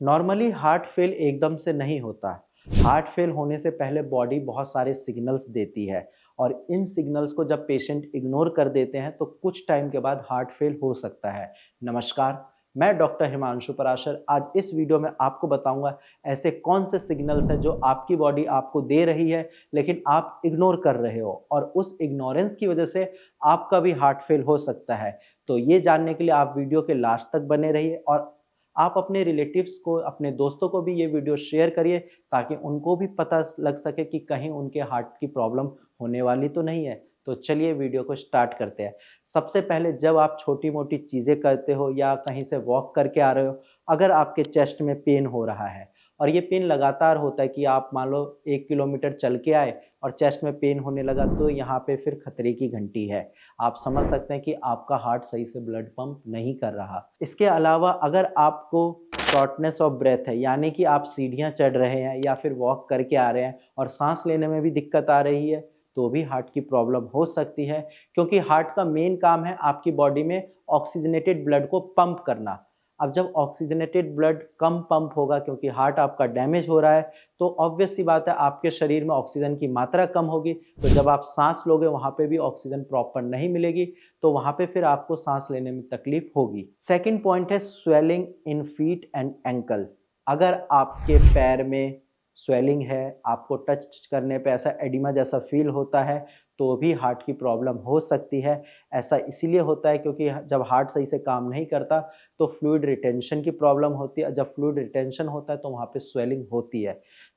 Normally heart fail एकदम से नहीं होता। हार्ट फेल होने से पहले बॉडी बहुत सारे सिग्नल्स देती है और इन सिग्नल्स को जब पेशेंट इग्नोर कर देते हैं तो कुछ टाइम के बाद हार्ट फेल हो सकता है। नमस्कार, मैं डॉक्टर हिमांशु पराशर आज इस वीडियो में आपको बताऊंगा ऐसे कौन से सिग्नल्स हैं जो आपकी बॉडी आपको दे रही है लेकिन आप इग्नोर कर रहे हो और उस इग्नोरेंस की वजह से आपका भी हार्ट फेल हो सकता है। तो ये जानने के लिए आप वीडियो के लास्ट तक बने रहिए और आप अपने रिलेटिव्स को, अपने दोस्तों को भी ये वीडियो शेयर करिए ताकि उनको भी पता लग सके कि कहीं उनके हार्ट की प्रॉब्लम होने वाली तो नहीं है। तो चलिए वीडियो को स्टार्ट करते हैं। सबसे पहले जब आप छोटी मोटी चीज़ें करते हो या कहीं से वॉक करके आ रहे हो, अगर आपके चेस्ट में पेन हो रहा है और ये पेन लगातार होता है कि आप मान लो 1 किलोमीटर चल के आए और चेस्ट में पेन होने लगा, तो यहाँ पे फिर खतरे की घंटी है। आप समझ सकते हैं कि आपका हार्ट सही से ब्लड पंप नहीं कर रहा। इसके अलावा अगर आपको शॉर्टनेस ऑफ ब्रेथ है, यानी कि आप सीढ़ियाँ चढ़ रहे हैं या फिर वॉक करके आ रहे हैं और सांस लेने में भी दिक्कत आ रही है, तो भी हार्ट की प्रॉब्लम हो सकती है। क्योंकि हार्ट का मेन काम है आपकी बॉडी में ऑक्सीजनेटेड ब्लड को पंप करना। अब जब ऑक्सीजनेटेड ब्लड कम पंप होगा क्योंकि हार्ट आपका डैमेज हो रहा है, तो ऑब्वियस सी बात है आपके शरीर में ऑक्सीजन की मात्रा कम होगी। तो जब आप सांस लोगे वहाँ पे भी ऑक्सीजन प्रॉपर नहीं मिलेगी, तो वहाँ पे फिर आपको सांस लेने में तकलीफ होगी। सेकंड पॉइंट है swelling in feet and ankle. अगर आपके पैर में स्वेलिंग है, आपको टच करने पे ऐसा एडिमा जैसा फील होता है, तो भी हार्ट की प्रॉब्लम हो सकती है। ऐसा इसीलिए होता है क्योंकि जब हार्ट सही से काम नहीं करता तो फ्लूइड रिटेंशन की प्रॉब्लम होती है। जब फ्लूइड रिटेंशन होता है तो वहाँ पे स्वेलिंग होती है।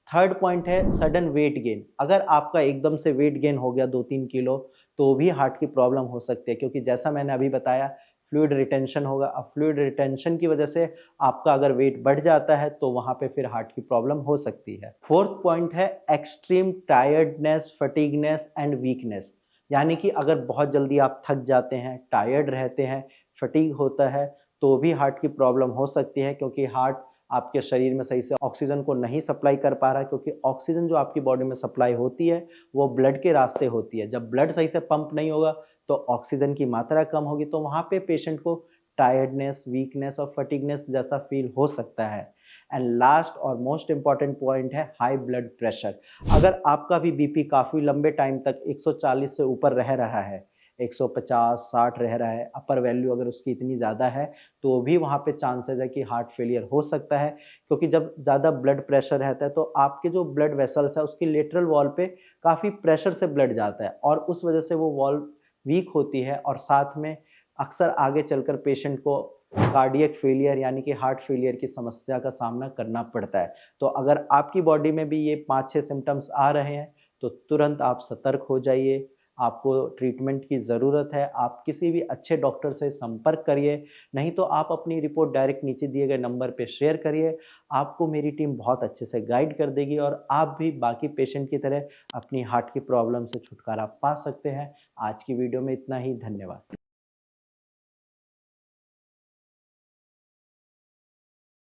थर्ड पॉइंट है सडन वेट गेन। अगर आपका एकदम से वेट गेन हो गया 2-3 किलो, तो भी हार्ट की प्रॉब्लम हो सकती है क्योंकि जैसा मैंने अभी बताया फ्लूइड रिटेंशन होगा। अब फ्लूइड रिटेंशन की वजह से आपका अगर वेट बढ़ जाता है तो वहाँ पे फिर हार्ट की प्रॉब्लम हो सकती है। फोर्थ पॉइंट है extreme tiredness, fatigueness and weakness. यानी कि अगर बहुत जल्दी आप थक जाते हैं, टायर्ड रहते हैं, फटीग होता है, तो भी हार्ट की प्रॉब्लम हो सकती है क्योंकि हार्ट आपके शरीर में सही से ऑक्सीजन को नहीं सप्लाई कर पा रहा है। क्योंकि ऑक्सीजन जो आपकी बॉडी में सप्लाई होती है वो ब्लड के रास्ते होती है। जब ब्लड सही से पंप नहीं होगा तो ऑक्सीजन की मात्रा कम होगी, तो वहाँ पे पेशेंट को टायर्डनेस, वीकनेस और फटीगनेस जैसा फील हो सकता है। एंड लास्ट और मोस्ट इंपॉर्टेंट पॉइंट है हाई ब्लड प्रेशर। अगर आपका भी बीपी काफ़ी लंबे टाइम तक 140 से ऊपर रह रहा है, 150-60 रह रहा है, अपर वैल्यू अगर उसकी इतनी ज़्यादा है, तो भी वहाँ पे चांसेस है कि हार्ट फेलियर हो सकता है। क्योंकि जब ज़्यादा ब्लड प्रेशर रहता है तो आपके जो ब्लड वेसल्स है उसकी लेटरल वॉल पे काफ़ी प्रेशर से ब्लड जाता है और उस वजह से वो वॉल वीक होती है और साथ में अक्सर आगे चलकर पेशेंट को कार्डियक फेलियर यानी कि हार्ट फेलियर की समस्या का सामना करना पड़ता है। तो अगर आपकी बॉडी में भी ये 5-6 सिम्टम्स आ रहे हैं तो तुरंत आप सतर्क हो जाइए। आपको ट्रीटमेंट की ज़रूरत है, आप किसी भी अच्छे डॉक्टर से संपर्क करिए, नहीं तो आप अपनी रिपोर्ट डायरेक्ट नीचे दिए गए नंबर पे शेयर करिए। आपको मेरी टीम बहुत अच्छे से गाइड कर देगी और आप भी बाकी पेशेंट की तरह अपनी हार्ट की प्रॉब्लम से छुटकारा पा सकते हैं। आज की वीडियो में इतना ही, धन्यवाद।